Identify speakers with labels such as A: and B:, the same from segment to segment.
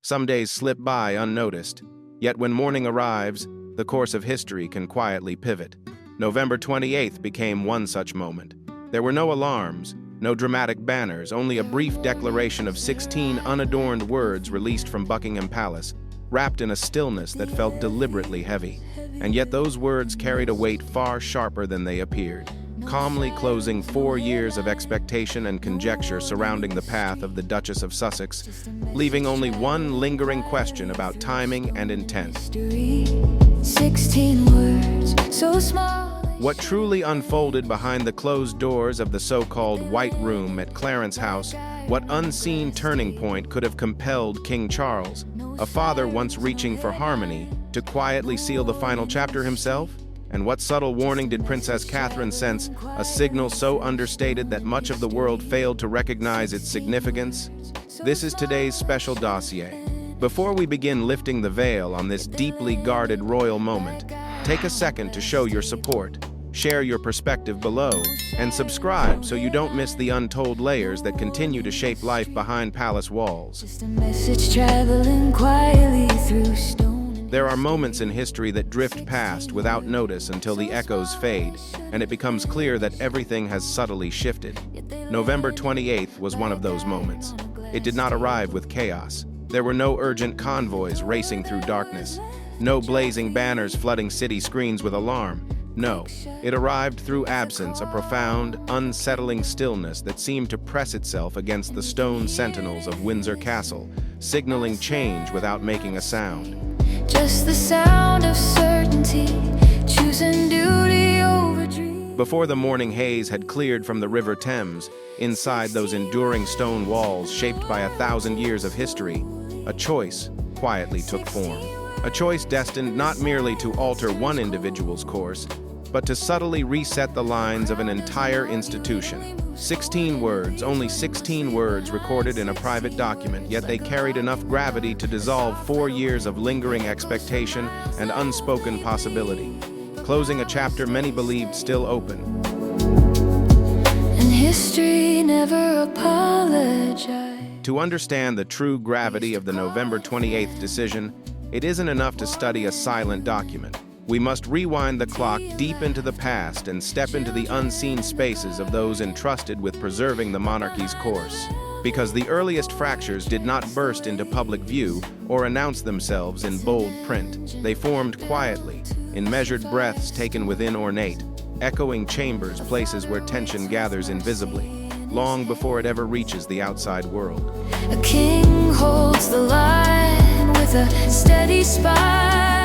A: Some days slip by unnoticed, yet when morning arrives, the course of history can quietly pivot. November 28th became one such moment. There were no alarms, no dramatic banners, only a brief declaration of 16 unadorned words released from Buckingham Palace, wrapped in a stillness that felt deliberately heavy. And yet those words carried a weight far sharper than they appeared, calmly closing 4 years of expectation and conjecture surrounding the path of the Duchess of Sussex, leaving only one lingering question about timing and intent.
B: 16 words, so small.
A: What truly unfolded behind the closed doors of the so-called White Room at Clarence House? What unseen turning point could have compelled King Charles, a father once reaching for harmony, to quietly seal the final chapter himself? And what subtle warning did Princess Catherine sense, a signal so understated that much of the world failed to recognize its significance? This is today's special dossier. Before we begin lifting the veil on this deeply guarded royal moment, take a second to show your support, share your perspective below, and subscribe so you don't miss the untold layers that continue to shape life behind palace walls.
B: Just a message traveling quietly through stone.
A: There are moments in history that drift past without notice until the echoes fade, and it becomes clear that everything has subtly shifted. November 28th was one of those moments. It did not arrive with chaos. There were no urgent convoys racing through darkness, no blazing banners flooding city screens with alarm. No, it arrived through absence, a profound, unsettling stillness that seemed to press itself against the stone sentinels of Windsor Castle, signaling change without making a sound.
B: Just the sound of certainty, choosing duty over dream.
A: Before the morning haze had cleared from the River Thames, inside those enduring stone walls shaped by 1,000 years of history, a choice quietly took form. A choice destined not merely to alter one individual's course, but to subtly reset the lines of an entire institution. 16 words, only 16 words recorded in a private document, yet they carried enough gravity to dissolve 4 years of lingering expectation and unspoken possibility, closing a chapter many believed still open.
B: And history never apologized.
A: To understand the true gravity of the November 28th decision, it isn't enough to study a silent document. We must rewind the clock deep into the past and step into the unseen spaces of those entrusted with preserving the monarchy's course. Because the earliest fractures did not burst into public view or announce themselves in bold print. They formed quietly, in measured breaths taken within ornate, echoing chambers, places where tension gathers invisibly, long before it ever reaches the outside world.
B: A king holds the line with a steady spine.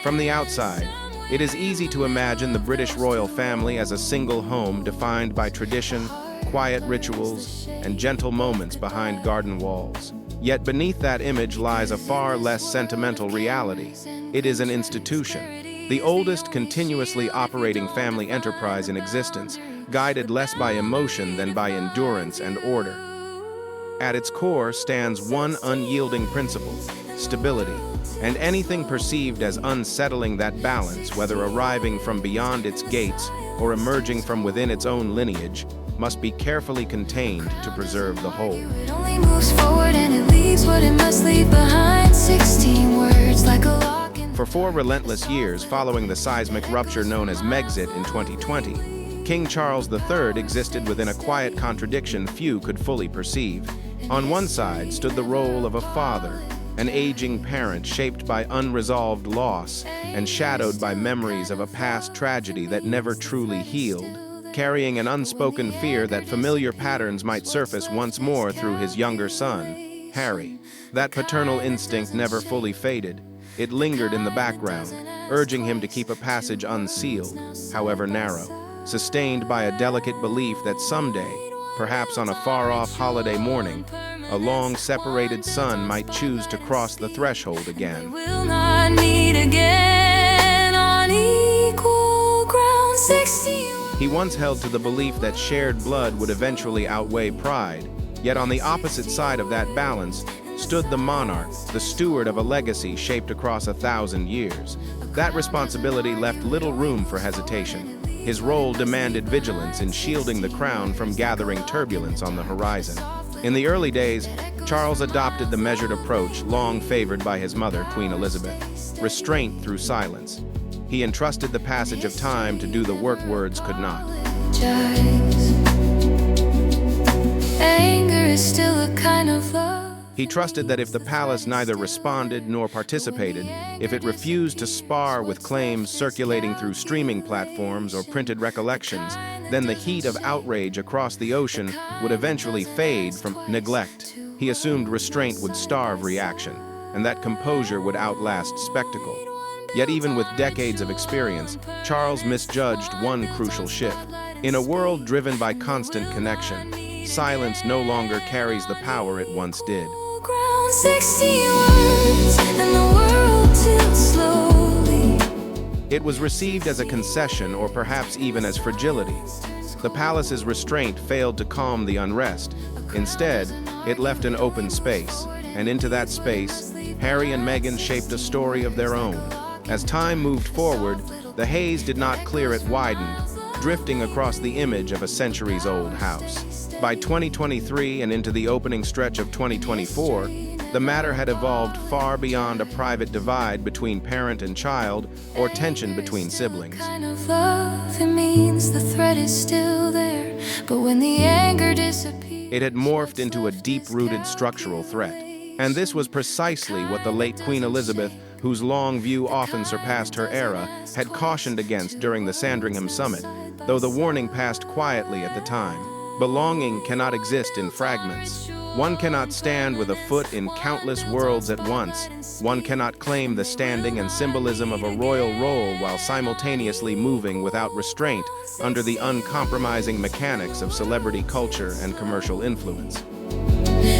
A: From the outside, it is easy to imagine the British royal family as a single home defined by tradition, quiet rituals, and gentle moments behind garden walls. Yet beneath that image lies a far less sentimental reality. It is an institution, the oldest continuously operating family enterprise in existence, guided less by emotion than by endurance and order. At its core stands one unyielding principle: stability, and anything perceived as unsettling that balance, whether arriving from beyond its gates or emerging from within its own lineage, must be carefully contained to preserve the whole.
B: It only moves forward and it leaves what it must leave behind. 16 words like a lock in.
A: For 4 relentless years following the seismic rupture known as Megxit in 2020, King Charles III existed within a quiet contradiction few could fully perceive. On one side stood the role of a father, an aging parent shaped by unresolved loss and shadowed by memories of a past tragedy that never truly healed, carrying an unspoken fear that familiar patterns might surface once more through his younger son, Harry. That paternal instinct never fully faded. It lingered in the background, urging him to keep a passage unsealed, however narrow, sustained by a delicate belief that someday, perhaps on a far-off holiday morning, a long-separated son might choose to cross the threshold again.
B: We'll not meet again on equal ground. 16.
A: He once held to the belief that shared blood would eventually outweigh pride, yet on the opposite side of that balance stood the monarch, the steward of a legacy shaped across 1,000 years. That responsibility left little room for hesitation. His role demanded vigilance in shielding the crown from gathering turbulence on the horizon. In the early days, Charles adopted the measured approach long favored by his mother, Queen Elizabeth: restraint through silence. He entrusted the passage of time to do the work words could not.
B: Anger is still a kind of love.
A: He trusted that if the palace neither responded nor participated, if it refused to spar with claims circulating through streaming platforms or printed recollections, then the heat of outrage across the ocean would eventually fade from neglect. He assumed restraint would starve reaction, and that composure would outlast spectacle. Yet even with decades of experience, Charles misjudged one crucial shift. In a world driven by constant connection, silence no longer carries the power it once did.
B: 60 words, and the world tilts slowly.
A: It was received as a concession or perhaps even as fragility. The palace's restraint failed to calm the unrest. Instead, it left an open space, and into that space, Harry and Meghan shaped a story of their own. As time moved forward, the haze did not clear, it widened, drifting across the image of a centuries-old house. By 2023 and into the opening stretch of 2024, the matter had evolved far beyond a private divide between parent and child or tension between siblings.
B: Kind of love, it means the threat is still there, but when the anger disappears,
A: it had morphed into a deep-rooted structural threat. And this was precisely what the late Queen Elizabeth, whose long view often surpassed her era, had cautioned against during the Sandringham summit, though the warning passed quietly at the time. Belonging cannot exist in fragments. One cannot stand with a foot in countless worlds at once. One cannot claim the standing and symbolism of a royal role while simultaneously moving without restraint under the uncompromising mechanics of celebrity culture and commercial influence.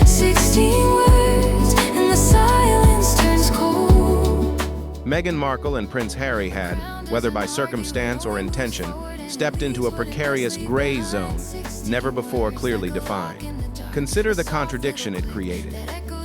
B: 16 words, and the silence turns cold.
A: Meghan Markle and Prince Harry had, whether by circumstance or intention, stepped into a precarious gray zone, never before clearly defined. Consider the contradiction it created.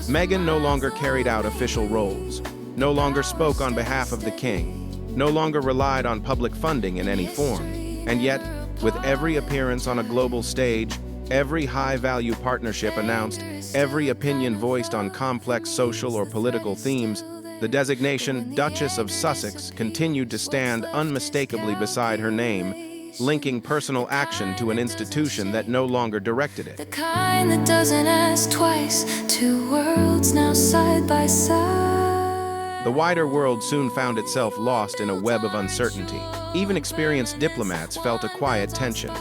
A: Meghan no longer carried out official roles, no longer spoke on behalf of the king, no longer relied on public funding in any form, and yet, with every appearance on a global stage, every high-value partnership announced, every opinion voiced on complex social or political themes, the designation Duchess of Sussex continued to stand unmistakably beside her name, linking personal action to an institution that no longer directed it.
B: The kind that doesn't ask twice, two worlds now side by side.
A: The wider world soon found itself lost in a web of uncertainty. Even experienced diplomats felt a quiet tension.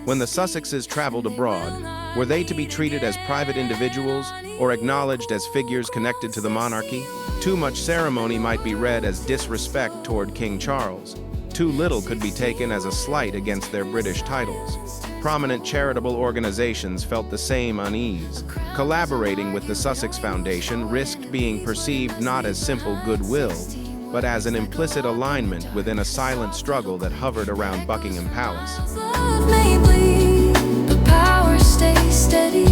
A: When the Sussexes traveled abroad, were they to be treated as private individuals or acknowledged as figures connected to the monarchy? Too much ceremony might be read as disrespect toward King Charles. Too little could be taken as a slight against their British titles. Prominent charitable organizations felt the same unease. Collaborating with the Sussex Foundation risked being perceived not as simple goodwill, but as an implicit alignment within a silent struggle that hovered around Buckingham Palace.
B: Love may bleed, but power stays steady.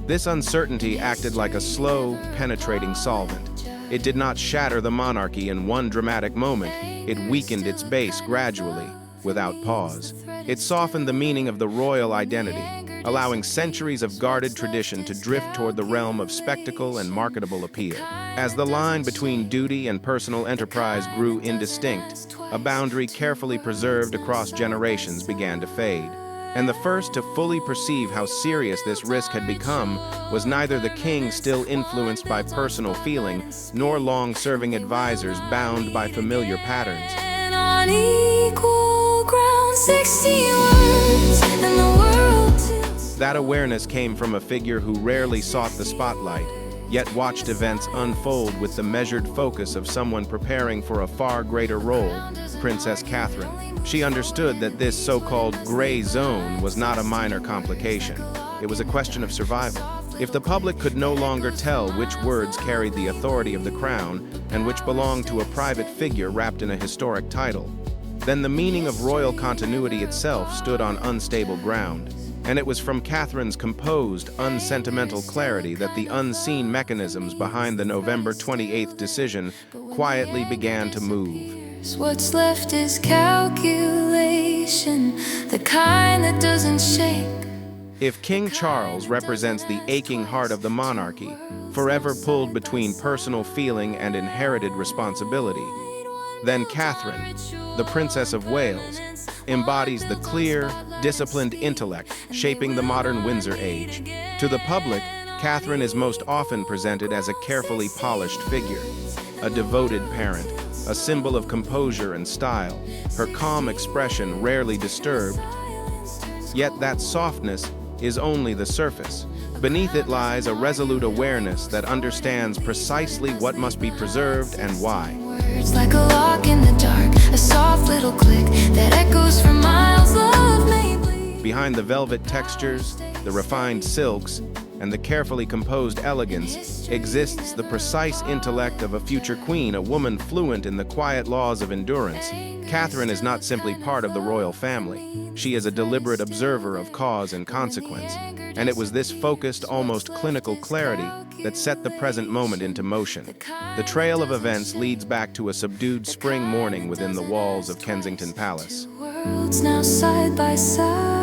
A: This uncertainty acted like a slow, penetrating solvent. It did not shatter the monarchy in one dramatic moment. It weakened its base gradually, without pause. It softened the meaning of the royal identity, allowing centuries of guarded tradition to drift toward the realm of spectacle and marketable appeal. As the line between duty and personal enterprise grew indistinct, a boundary carefully preserved across generations began to fade. And the first to fully perceive how serious this risk had become was neither the king, still influenced by personal feeling, nor long-serving advisors bound by familiar patterns.
B: And on equal ground, 60 words, and the world tilts.
A: That awareness came from a figure who rarely sought the spotlight, yet watched events unfold with the measured focus of someone preparing for a far greater role, Princess Catherine. She understood that this so-called gray zone was not a minor complication. It was a question of survival. If the public could no longer tell which words carried the authority of the crown and which belonged to a private figure wrapped in a historic title, then the meaning of royal continuity itself stood on unstable ground. And it was from Catherine's composed, unsentimental clarity that the unseen mechanisms behind the November 28th decision quietly began to move.
B: What's left is calculation, the kind that doesn't shake,
A: If King Charles represents the aching heart of the monarchy, forever pulled between personal feeling and inherited responsibility, then Catherine, the Princess of Wales, embodies the clear, disciplined intellect shaping the modern Windsor age. To the public, Catherine is most often presented as a carefully polished figure, a devoted parent, a symbol of composure and style, her calm expression rarely disturbed. Yet that softness is only the surface. Beneath it lies a resolute awareness that understands precisely what must be preserved and why.
B: Words like a lock in the dark, a soft little click that echoes for miles. Love may bleed.
A: Behind the velvet textures, the refined silks, and the carefully composed elegance exists the precise intellect of a future queen, a woman fluent in the quiet laws of endurance. Catherine is not simply part of the royal family. She is a deliberate observer of cause and consequence. And it was this focused, almost clinical clarity that set the present moment into motion. The trail of events leads back to a subdued spring morning within the walls of Kensington Palace.
B: Worlds now side by side.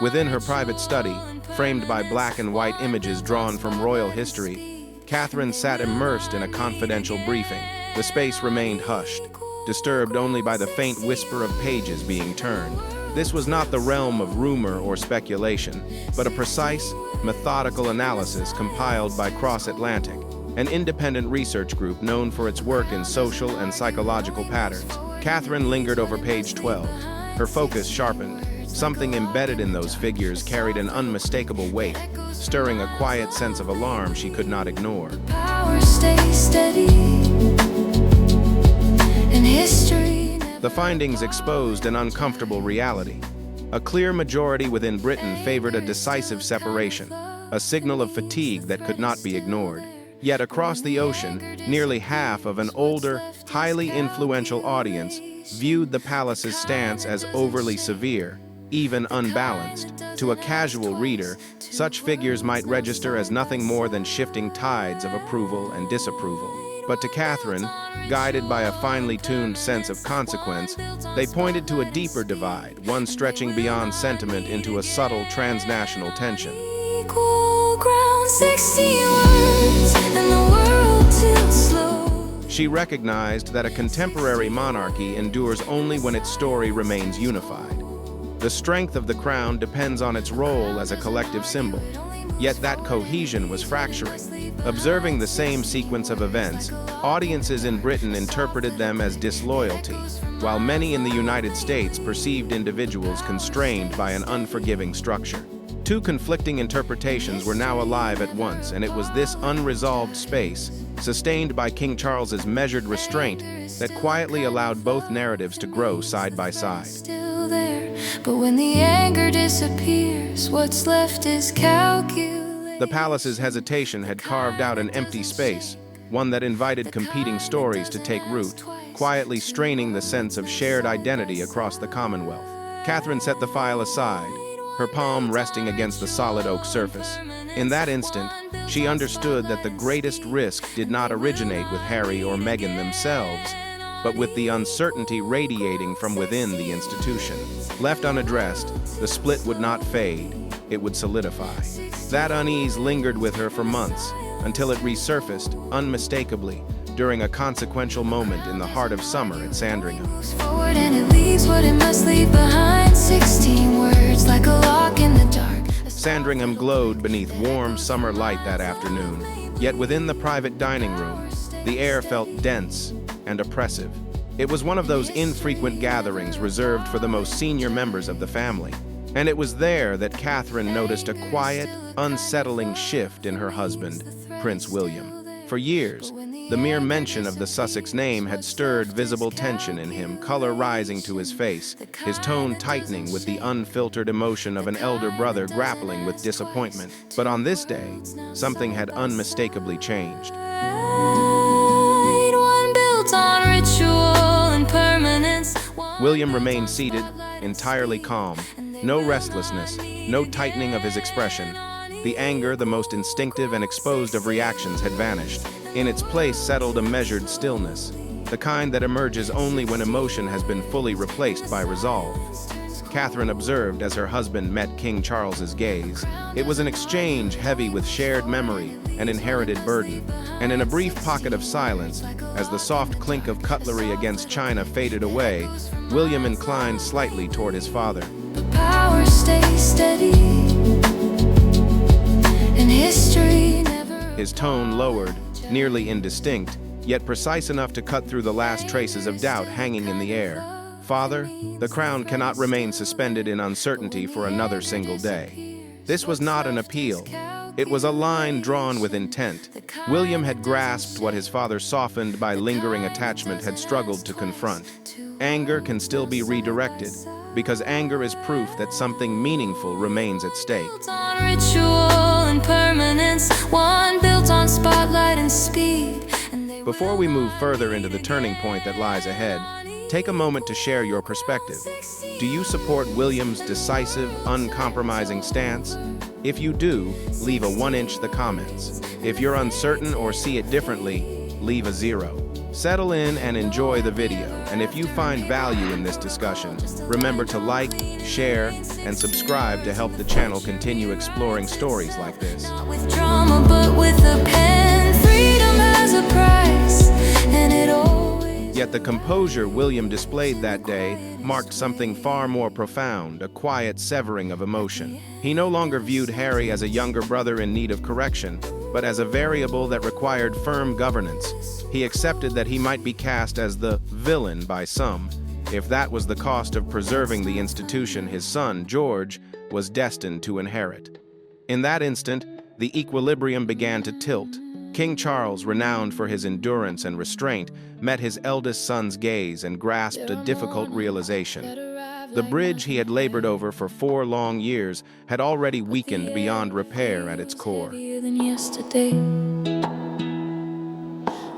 A: Within her private study, framed by black and white images drawn from royal history, Catherine sat immersed in a confidential briefing. The space remained hushed, disturbed only by the faint whisper of pages being turned. This was not the realm of rumor or speculation, but a precise, methodical analysis compiled by Cross-Atlantic, an independent research group known for its work in social and psychological patterns. Catherine lingered over page 12, her focus sharpened. Something embedded in those figures carried an unmistakable weight, stirring a quiet sense of alarm she could not ignore.
B: Power stays steady, and history.
A: The findings exposed an uncomfortable reality. A clear majority within Britain favored a decisive separation, a signal of fatigue that could not be ignored. Yet across the ocean, nearly half of an older, highly influential audience viewed the palace's stance as overly severe, even unbalanced. To a casual reader, such figures might register as nothing more than shifting tides of approval and disapproval. But to Catherine, guided by a finely tuned sense of consequence, they pointed to a deeper divide, one stretching beyond sentiment into a subtle transnational tension.
B: Equal ground, 60 words, and the world tilts slow.
A: She recognized that a contemporary monarchy endures only when its story remains unified. The strength of the crown depends on its role as a collective symbol, yet that cohesion was fracturing. Observing the same sequence of events, audiences in Britain interpreted them as disloyalty, while many in the United States perceived individuals constrained by an unforgiving structure. Two conflicting interpretations were now alive at once, and it was this unresolved space, sustained by King Charles's measured restraint, that quietly allowed both narratives to grow side by side.
B: Still there, but when the anger disappears, what's left is calculation.
A: The palace's hesitation had carved out an empty space, one that invited competing stories to take root, quietly straining the sense of shared identity across the Commonwealth. Catherine set the file aside, her palm resting against the solid oak surface. In that instant, she understood that the greatest risk did not originate with Harry or Meghan themselves, but with the uncertainty radiating from within the institution. Left unaddressed, the split would not fade, it would solidify. That unease lingered with her for months, until it resurfaced, unmistakably, during a consequential moment in the heart of summer at Sandringham.
B: Forward and it leaves what it must leave behind. 16 words like a lock in the dark.
A: Sandringham glowed beneath warm summer light that afternoon, yet within the private dining room, the air felt dense and oppressive. It was one of those infrequent gatherings reserved for the most senior members of the family, and it was there that Catherine noticed a quiet, unsettling shift in her husband, Prince William. For years, the mere mention of the Sussex name had stirred visible tension in him, color rising to his face, his tone tightening with the unfiltered emotion of an elder brother grappling with disappointment. But on this day, something had unmistakably changed.
B: One built on ritual and permanence.
A: William remained seated, entirely calm, no restlessness, no tightening of his expression. The anger, the most instinctive and exposed of reactions, had vanished. In its place settled a measured stillness, the kind that emerges only when emotion has been fully replaced by resolve. Catherine observed as her husband met King Charles's gaze. It was an exchange heavy with shared memory and inherited burden. And in a brief pocket of silence, as the soft clink of cutlery against china faded away, William inclined slightly toward his father.
B: The power stays steady, and history never...
A: His tone lowered, nearly indistinct, yet precise enough to cut through the last traces of doubt hanging in the air. Father, the crown cannot remain suspended in uncertainty for another single day. This was not an appeal. It was a line drawn with intent. William had grasped what his father, softened by lingering attachment, had struggled to confront. Anger can still be redirected, because anger is proof that something meaningful remains at stake.
B: Built on ritual and permanence, one built on spotlight and speed.
A: Before we move further into the turning point that lies ahead, take a moment to share your perspective. Do you support William's decisive, uncompromising stance? If you do, leave a 1-inch the comments. If you're uncertain or see it differently, leave a 0. Settle in and enjoy the video, and if you find value in this discussion, remember to like, share, and subscribe to help the channel continue exploring stories like this.
B: Not with drama, but with a pen. Freedom has a price, and it always...
A: Yet the composure William displayed that day marked something far more profound, a quiet severing of emotion. He no longer viewed Harry as a younger brother in need of correction, but as a variable that required firm governance. He accepted that he might be cast as the villain by some, if that was the cost of preserving the institution his son, George, was destined to inherit. In that instant, the equilibrium began to tilt. King Charles, renowned for his endurance and restraint, met his eldest son's gaze and grasped a difficult realization. The bridge he had labored over for 4 long years had already weakened beyond repair at its core.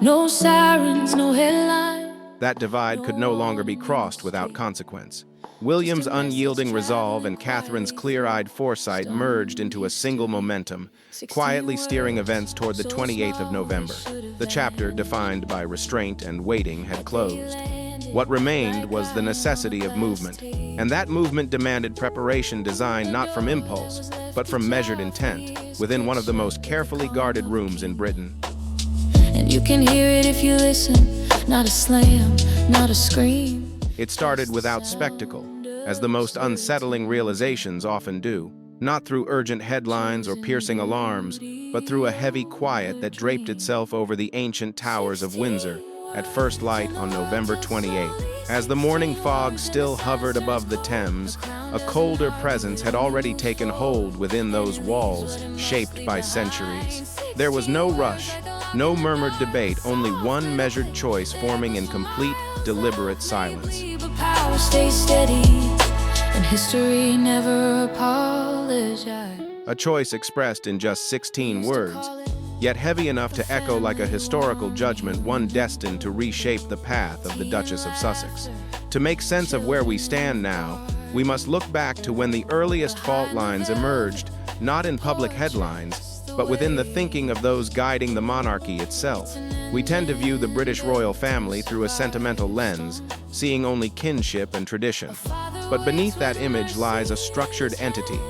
B: No sirens, no headlines.
A: That divide could no longer be crossed without consequence. William's unyielding resolve and Catherine's clear-eyed foresight merged into a single momentum, quietly steering events toward the 28th of November. The chapter, defined by restraint and waiting, had closed. What remained was the necessity of movement, and that movement demanded preparation designed not from impulse, but from measured intent, within one of the most carefully guarded rooms in Britain.
B: And you can hear it if you listen, not a slam, not a scream.
A: It started without spectacle, as the most unsettling realizations often do, not through urgent headlines or piercing alarms, but through a heavy quiet that draped itself over the ancient towers of Windsor at first light on November 28th. As the morning fog still hovered above the Thames, a colder presence had already taken hold within those walls shaped by centuries. There was no rush, no murmured debate, only one measured choice forming in complete, deliberate silence.
B: But power stays steady, and history never apologizes.
A: A choice expressed in just 16 words, yet heavy enough to echo like a historical judgment, one destined to reshape the path of the Duchess of Sussex. To make sense of where we stand now, we must look back to when the earliest fault lines emerged, not in public headlines, but within the thinking of those guiding the monarchy itself. We tend to view the British royal family through a sentimental lens, seeing only kinship and tradition. But beneath that image lies a structured entity,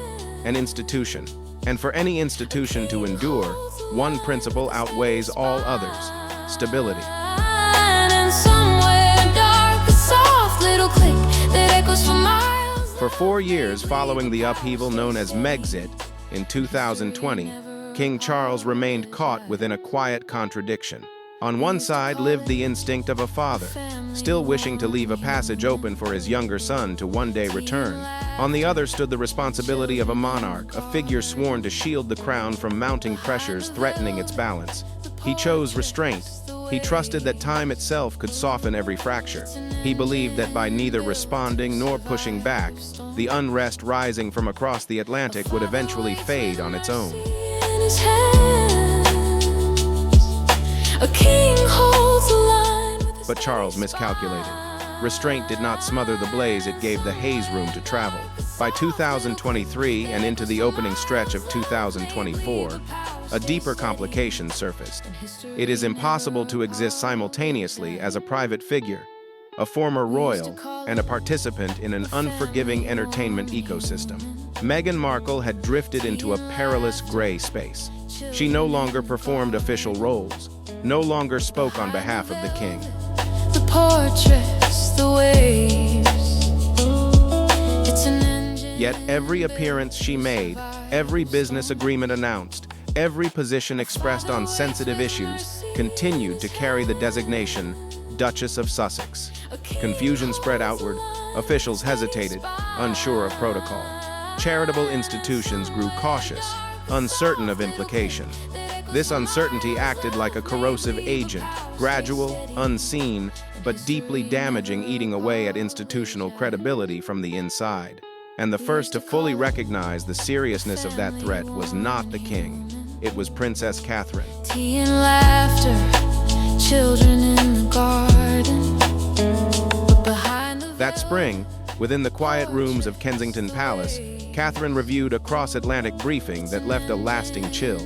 A: an institution. And for any institution to endure, one principle outweighs all others: stability.
B: And somewhere dark, a soft little click that echoes for miles.
A: For 4 years following the upheaval known as Megxit in 2020, King Charles remained caught within a quiet contradiction. On one side lived the instinct of a father, still wishing to leave a passage open for his younger son to one day return. On the other stood the responsibility of a monarch, a figure sworn to shield the crown from mounting pressures threatening its balance. He chose restraint. He trusted that time itself could soften every fracture. He believed that by neither responding nor pushing back, the unrest rising from across the Atlantic would eventually fade on its own.
B: His hands. A king holds the line with his...
A: But Charles miscalculated. Restraint did not smother the blaze, it gave the haze room to travel. By 2023 and into the opening stretch of 2024, a deeper complication surfaced. It is impossible to exist simultaneously as a private figure a former royal, and a participant in an unforgiving entertainment ecosystem. Meghan Markle had drifted into a perilous gray space. She no longer performed official roles, no longer spoke on behalf of the king.
B: The portraits, the waves. It's an engine.
A: Yet every appearance she made, every business agreement announced, every position expressed on sensitive issues continued to carry the designation Duchess of Sussex. Confusion spread outward, officials hesitated, unsure of protocol. Charitable institutions grew cautious, uncertain of implication. This uncertainty acted like a corrosive agent, gradual, unseen, but deeply damaging, eating away at institutional credibility from the inside. And the first to fully recognize the seriousness of that threat was not the king. It was Princess Catherine.
B: Tea and laughter, children in the garden. But behind the
A: That spring, within the quiet rooms of Kensington Palace, Catherine reviewed a cross-Atlantic briefing that left a lasting chill.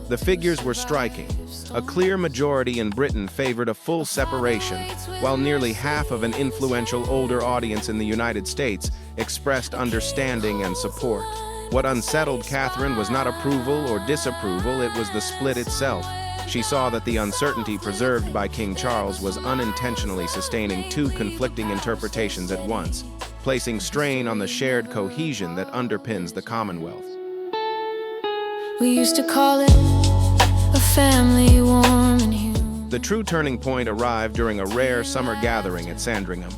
A: The figures were striking. A clear majority in Britain favored a full separation, while nearly half of an influential older audience in the United States expressed understanding and support. What unsettled Catherine was not approval or disapproval, it was the split itself. She saw that the uncertainty preserved by King Charles was unintentionally sustaining two conflicting interpretations at once, placing strain on the shared cohesion that underpins the Commonwealth.
B: we used to call it a family warm and human.
A: The true turning point arrived during a rare summer gathering at Sandringham.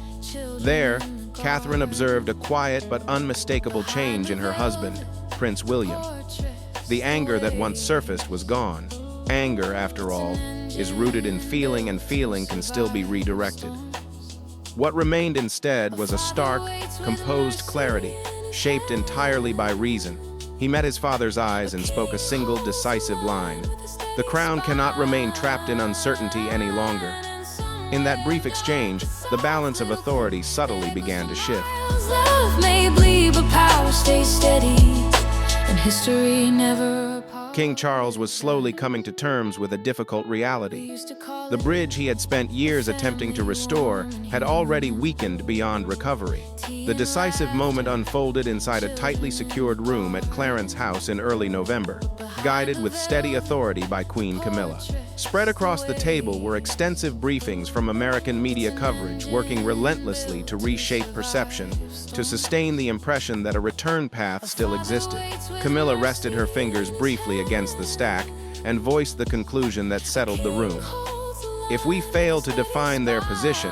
A: There, Catherine observed a quiet but unmistakable change in her husband, Prince William. The anger that once surfaced was gone. Anger, after all, is rooted in feeling, and feeling can still be redirected. What remained instead was a stark, composed clarity, shaped entirely by reason. He met his father's eyes and spoke a single decisive line. The crown cannot remain trapped in uncertainty any longer. In that brief exchange, the balance of authority subtly began to shift.
B: Love may bleed, but power stays steady, and history never apart.
A: King Charles was slowly coming to terms with a difficult reality. The bridge he had spent years attempting to restore had already weakened beyond recovery. The decisive moment unfolded inside a tightly secured room at Clarence House in early November, guided with steady authority by Queen Camilla. Spread across the table were extensive briefings from American media coverage, working relentlessly to reshape perception, to sustain the impression that a return path still existed. Camilla rested her fingers briefly against the stack and voiced the conclusion that settled the room. If we fail to define their position,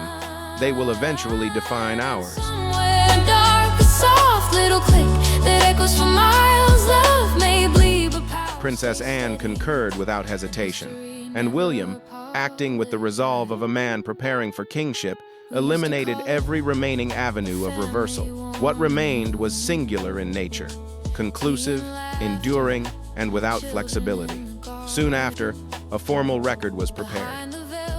A: they will eventually define ours.
B: Somewhere dark, a soft little click that echoes for miles. Love may bleed, but power.
A: Princess Anne concurred without hesitation, and William, acting with the resolve of a man preparing for kingship, eliminated every remaining avenue of reversal. What remained was singular in nature, conclusive, enduring, and without flexibility. Soon after, a formal record was prepared.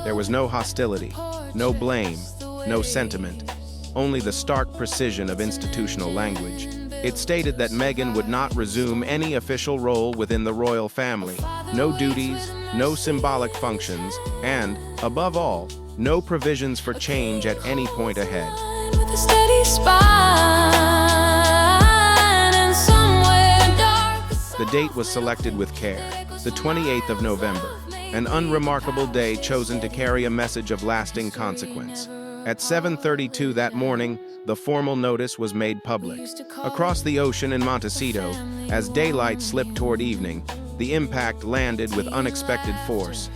A: There was no hostility, no blame, no sentiment, only the stark precision of institutional language. It stated that Meghan would not resume any official role within the royal family, no duties, no symbolic functions, and, above all, no provisions for change at any point ahead.
B: With a steady spine, and somewhere dark,
A: The date was selected with care, the 28th of November, an unremarkable day chosen to carry a message of lasting consequence. At 7:32 that morning, the formal notice was made public. Across the ocean in Montecito, as daylight slipped toward evening, the impact landed with unexpected force.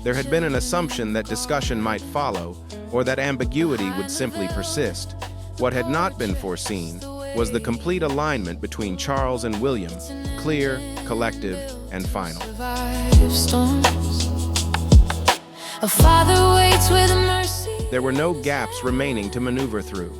A: There had been an assumption that discussion might follow, or that ambiguity would simply persist. What had not been foreseen was the complete alignment between Charles and William, clear, collective, and final.
B: survive storms. A father waits with mercy.
A: There were no gaps remaining to maneuver through.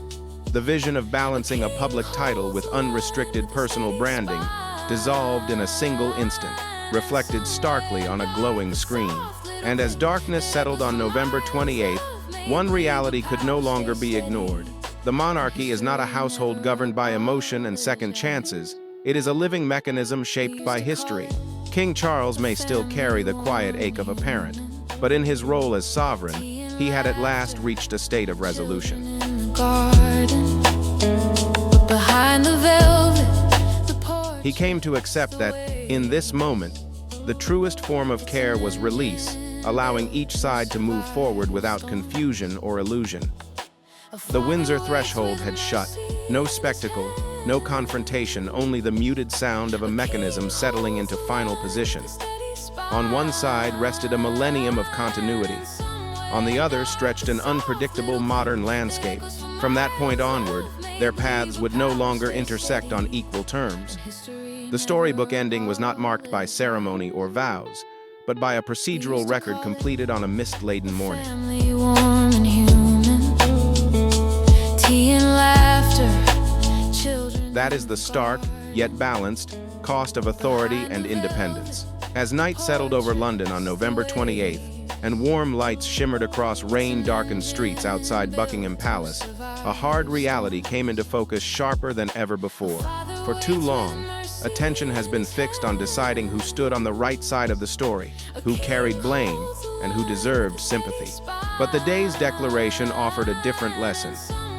A: The vision of balancing a public title with unrestricted personal branding dissolved in a single instant, reflected starkly on a glowing screen. And as darkness settled on November 28th, one reality could no longer be ignored. The monarchy is not a household governed by emotion and second chances. It is a living mechanism shaped by history. King Charles may still carry the quiet ache of a parent, but in his role as sovereign, he had at last reached a state of resolution.
B: in the garden, but behind the velvet, the porch.
A: He came to accept that, in this moment, the truest form of care was release, allowing each side to move forward without confusion or illusion. The Windsor threshold had shut. No spectacle, no confrontation, only the muted sound of a mechanism settling into final position. On one side rested a millennium of continuity. On the other stretched an unpredictable modern landscape. From that point onward, their paths would no longer intersect on equal terms. The storybook ending was not marked by ceremony or vows, but by a procedural record completed on a mist-laden morning.
B: Family warm and human, tea and laughter, children.
A: That is the stark, yet balanced, cost of authority and independence. As night settled over London on November 28th, and warm lights shimmered across rain-darkened streets outside Buckingham Palace, a hard reality came into focus sharper than ever before. For too long, attention has been fixed on deciding who stood on the right side of the story, who carried blame, and who deserved sympathy. But the day's declaration offered a different lesson,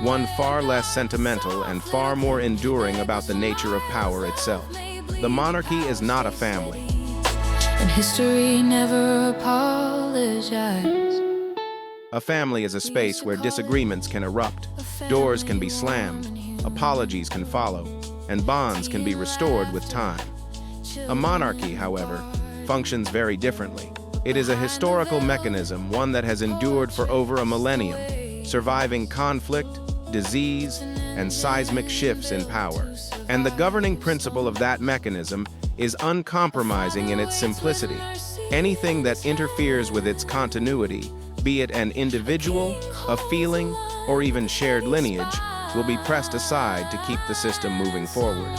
A: one far less sentimental and far more enduring about the nature of power itself. The monarchy is not a family.
B: And history never apologized.
A: A family is a space where disagreements can erupt, doors can be slammed, apologies can follow, and bonds can be restored with time. A monarchy, however, functions very differently. It is a historical mechanism, one that has endured for over a millennium, surviving conflict, disease, and seismic shifts in power. And the governing principle of that mechanism is uncompromising in its simplicity. Anything that interferes with its continuity, be it an individual, a feeling, or even shared lineage, will be pressed aside to keep the system moving forward.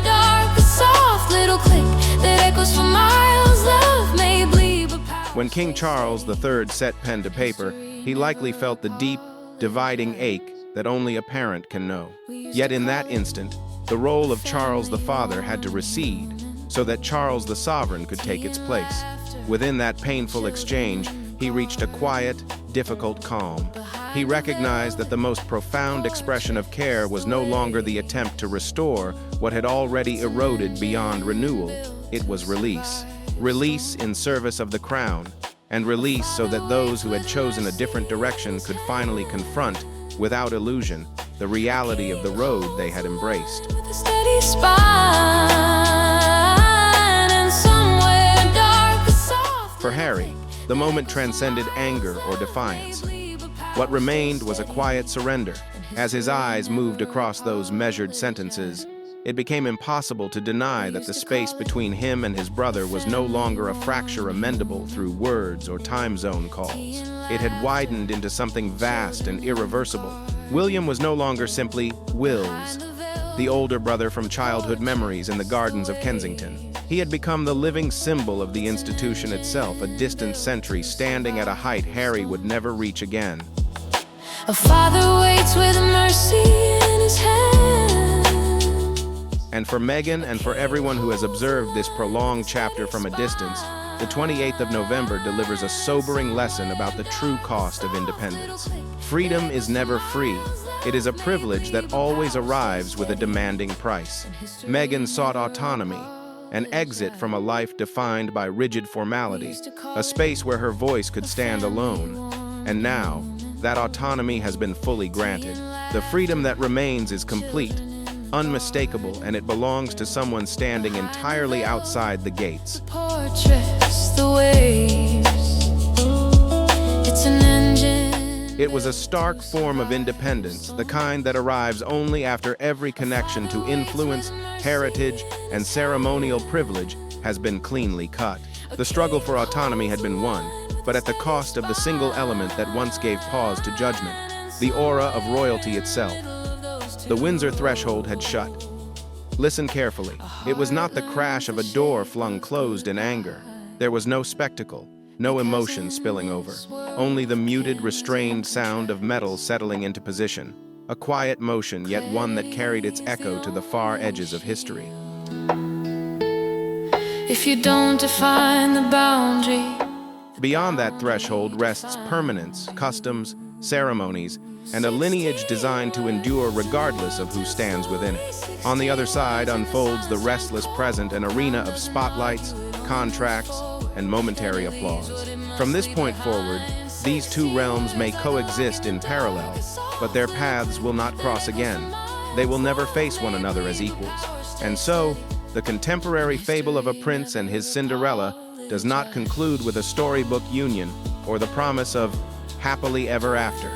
B: Dark, a soft little click that echoes for miles. Love may bleed, but power.
A: When King Charles III set pen to paper, he likely felt the deep, dividing ache that only a parent can know. Yet in that instant, the role of Charles the Father had to recede, so that Charles the Sovereign could take its place. Within that painful exchange, he reached a quiet, difficult calm. He recognized that the most profound expression of care was no longer the attempt to restore what had already eroded beyond renewal. It was release. Release in service of the crown, and release so that those who had chosen a different direction could finally confront, without illusion, the reality of the road they had embraced.
B: With a steady spine, and somewhere dark, a soft.
A: For Harry, the moment transcended anger or defiance. What remained was a quiet surrender. As his eyes moved across those measured sentences, it became impossible to deny that the space between him and his brother was no longer a fracture amendable through words or time zone calls. It had widened into something vast and irreversible. William was no longer simply Wills, the older brother from childhood memories in the gardens of Kensington. He had become the living symbol of the institution itself, a distant sentry standing at a height Harry would never reach again.
B: A father waits with mercy in his hand.
A: And for Meghan and for everyone who has observed this prolonged chapter from a distance, the 28th of November delivers a sobering lesson about the true cost of independence. Freedom is never free. It is a privilege that always arrives with a demanding price. Meghan sought autonomy, an exit from a life defined by rigid formality, a space where her voice could stand alone. And now, that autonomy has been fully granted. The freedom that remains is complete, unmistakable, and it belongs to someone standing entirely outside the gates.
B: Portraits, the waves. It's an engine.
A: It was a stark form of independence, the kind that arrives only after every connection to influence, heritage, and ceremonial privilege has been cleanly cut. The struggle for autonomy had been won, but at the cost of the single element that once gave pause to judgment, the aura of royalty itself. The Windsor threshold had shut. Listen carefully. It was not the crash of a door flung closed in anger. There was no spectacle, no emotion spilling over. Only the muted, restrained sound of metal settling into position. A quiet motion, yet one that carried its echo to the far edges of history.
B: If you don't define the boundary,
A: Beyond that threshold rests permanence, customs, ceremonies, and a lineage designed to endure regardless of who stands within it. On the other side unfolds the restless present, an arena of spotlights, contracts, and momentary applause. From this point forward, these two realms may coexist in parallel, but their paths will not cross again. They will never face one another as equals. And so, the contemporary fable of a prince and his Cinderella does not conclude with a storybook union or the promise of happily ever after.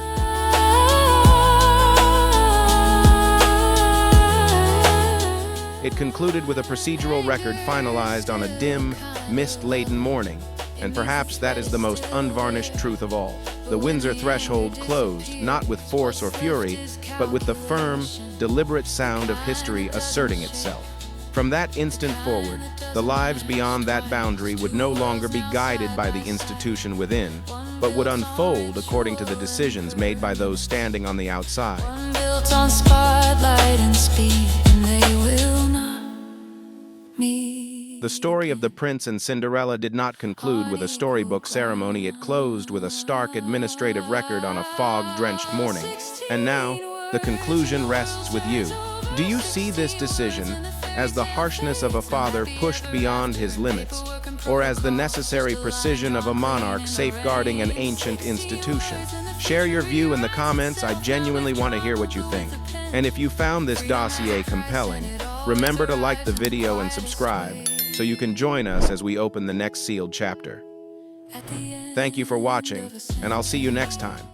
A: It concluded with a procedural record finalized on a dim, mist-laden morning, and perhaps that is the most unvarnished truth of all. The Windsor threshold closed, not with force or fury, but with the firm, deliberate sound of history asserting itself. From that instant forward, the lives beyond that boundary would no longer be guided by the institution within, but would unfold according to the decisions made by those standing on the outside.
B: Built on spotlight and speed, and they will not meet.
A: The story of the Prince and Cinderella did not conclude with a storybook ceremony. It closed with a stark administrative record on a fog-drenched morning. And now, the conclusion rests with you. Do you see this decision as the harshness of a father pushed beyond his limits, or as the necessary precision of a monarch safeguarding an ancient institution? Share your view in the comments. I genuinely want to hear what you think. And if you found this dossier compelling, remember to like the video and subscribe so you can join us as we open the next sealed chapter. Thank you for watching, and I'll see you next time.